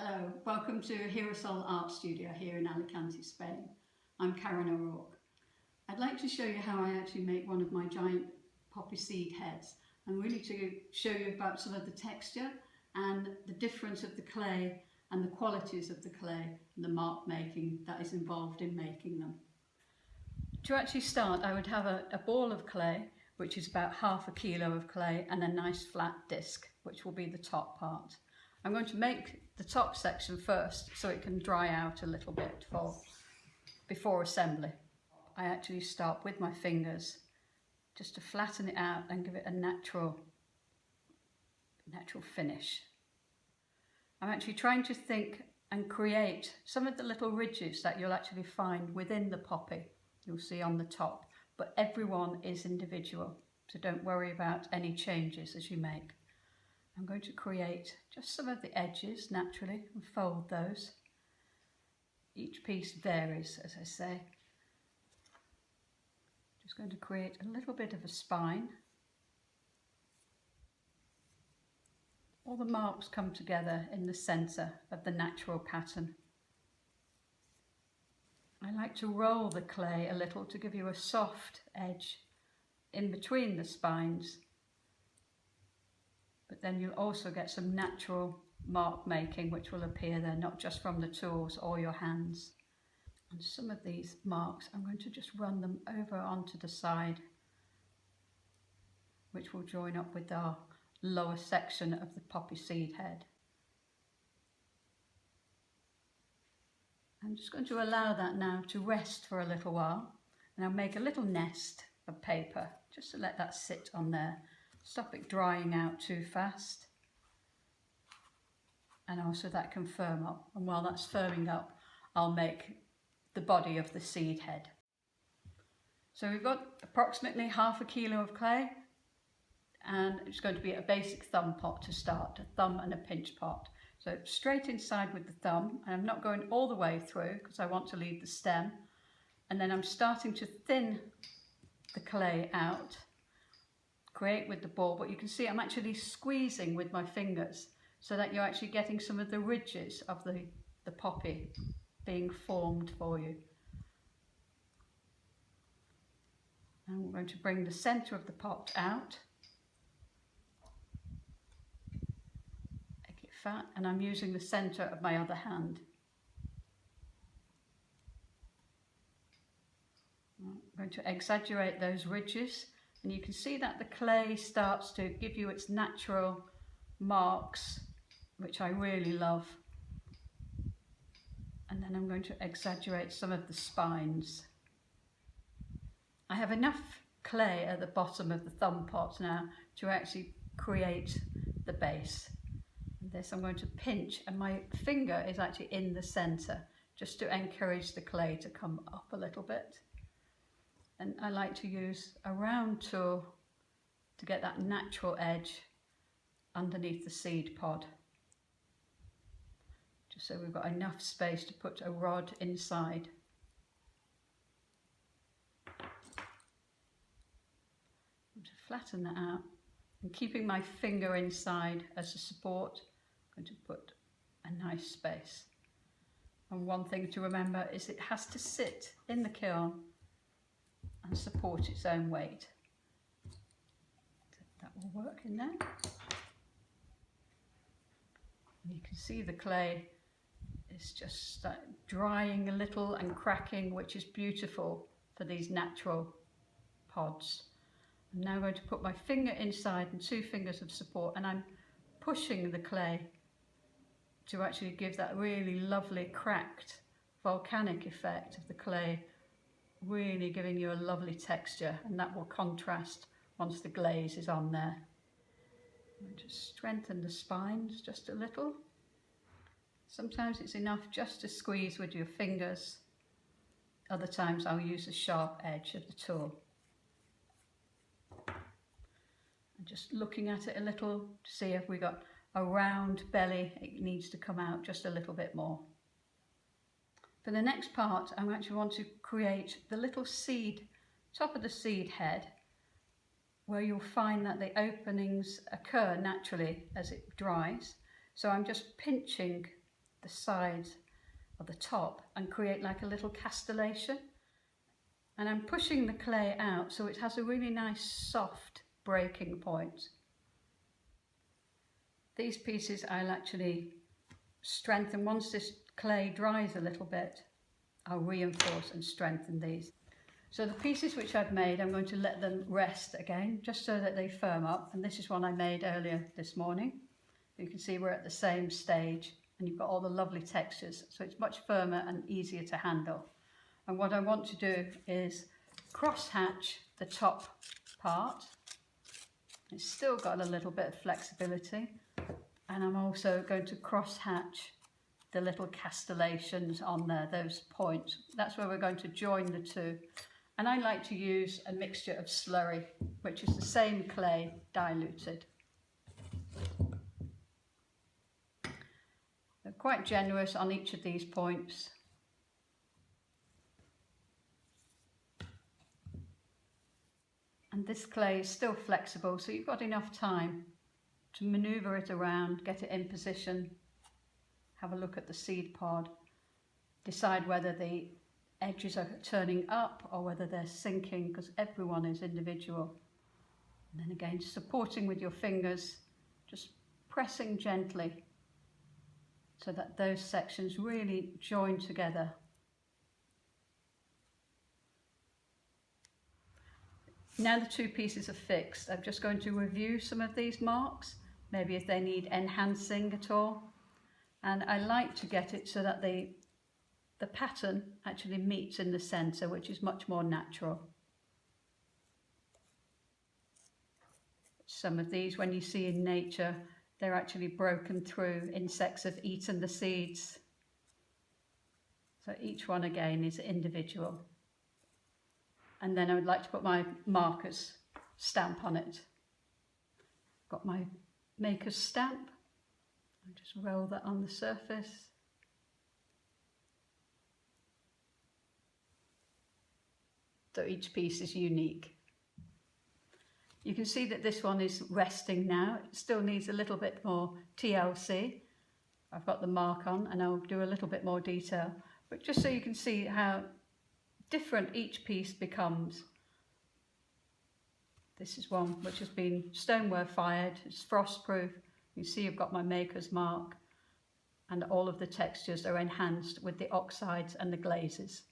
Hello, welcome to Girasol Art Studio here in Alicante, Spain. I'm Caron. I'd like to show you how I actually make one of my giant poppy seed heads, and really to show you about some of the texture and the difference of the clay and the qualities of the clay and the mark making that is involved in making them. To actually start, I would have a ball of clay, which is about ½ kilo of clay, and a nice flat disc, which will be the top part. I'm going to make the top section first so it can dry out a little bit before assembly. I actually start with my fingers just to flatten it out and give it a natural finish. I'm actually trying to think and create some of the little ridges that you'll actually find within the poppy you'll see on the top, but everyone is individual, so don't worry about any changes as you make. I'm going to create just some of the edges naturally and fold those. Each piece varies, as I say. Just going to create a little bit of a spine. All the marks come together in the centre of the natural pattern. I like to roll the clay a little to give you a soft edge in between the spines. But then you'll also get some natural mark making which will appear there, not just from the tools or your hands. And some of these marks, I'm going to just run them over onto the side, which will join up with our lower section of the poppy seed head. I'm just going to allow that now to rest for a little while, and I'll make a little nest of paper just to let that sit on there. Stop it drying out too fast, and also that can firm up, and while that's firming up I'll make the body of the seed head. So we've got approximately ½ kilo of clay, and it's going to be a basic thumb pot to start, a thumb and a pinch pot. So straight inside with the thumb, and I'm not going all the way through because I want to leave the stem, and then I'm starting to thin the clay out, create with the ball, but you can see I'm actually squeezing with my fingers so that you're actually getting some of the ridges of the poppy being formed for you. And we're going to bring the centre of the pot out, make it fat, and I'm using the centre of my other hand. I'm going to exaggerate those ridges, and you can see that the clay starts to give you its natural marks, which I really love. And then I'm going to exaggerate some of the spines. I have enough clay at the bottom of the thumb pot now to actually create the base. And this I'm going to pinch, and my finger is actually in the centre just to encourage the clay to come up a little bit. And I like to use a round tool to get that natural edge underneath the seed pod, just so we've got enough space to put a rod inside. And to flatten that out, and keeping my finger inside as a support, I'm going to put a nice space. And one thing to remember is it has to sit in the kiln and support its own weight. That will work in there. And you can see the clay is just drying a little and cracking, which is beautiful for these natural pods. I'm now going to put my finger inside and 2 fingers of support, and I'm pushing the clay to actually give that really lovely cracked volcanic effect of the clay, really giving you a lovely texture, and that will contrast once the glaze is on there. Just strengthen the spines just a little. Sometimes it's enough just to squeeze with your fingers. Other times I'll use a sharp edge of the tool. And just looking at it a little to see if we got a round belly, it needs to come out just a little bit more. For the next part, I actually want to create the little seed, top of the seed head, where you'll find that the openings occur naturally as it dries. So I'm just pinching the sides or the top and create like a little castellation. And I'm pushing the clay out so it has a really nice soft breaking point. These pieces I'll actually strengthen. Once this clay dries a little bit, I'll reinforce and strengthen these. So the pieces which I've made, I'm going to let them rest again, just so that they firm up. And this is one I made earlier this morning. You can see we're at the same stage and you've got all the lovely textures. So it's much firmer and easier to handle. And what I want to do is cross hatch the top part. It's still got a little bit of flexibility. And I'm also going to cross hatch the little castellations on there, those points. That's where we're going to join the two. And I like to use a mixture of slurry, which is the same clay diluted. They're quite generous on each of these points. And this clay is still flexible, so you've got enough time to maneuver it around, get it in position, have a look at the seed pod, decide whether the edges are turning up or whether they're sinking, because everyone is individual. And then again, supporting with your fingers, just pressing gently so that those sections really join together. Now the two pieces are fixed, I'm just going to review some of these marks, maybe if they need enhancing at all. And I like to get it so that the pattern actually meets in the centre, which is much more natural. Some of these, when you see in nature, they're actually broken through. Insects have eaten the seeds. So each one again is individual. And then I would like to put my marker's stamp on it. Got my maker's stamp. I just roll that on the surface. So each piece is unique. You can see that this one is resting now. It still needs a little bit more TLC. I've got the mark on and I'll do a little bit more detail. But just so you can see how different each piece becomes. This is one which has been stoneware fired. It's frost proof. You see I've got my maker's mark and all of the textures are enhanced with the oxides and the glazes.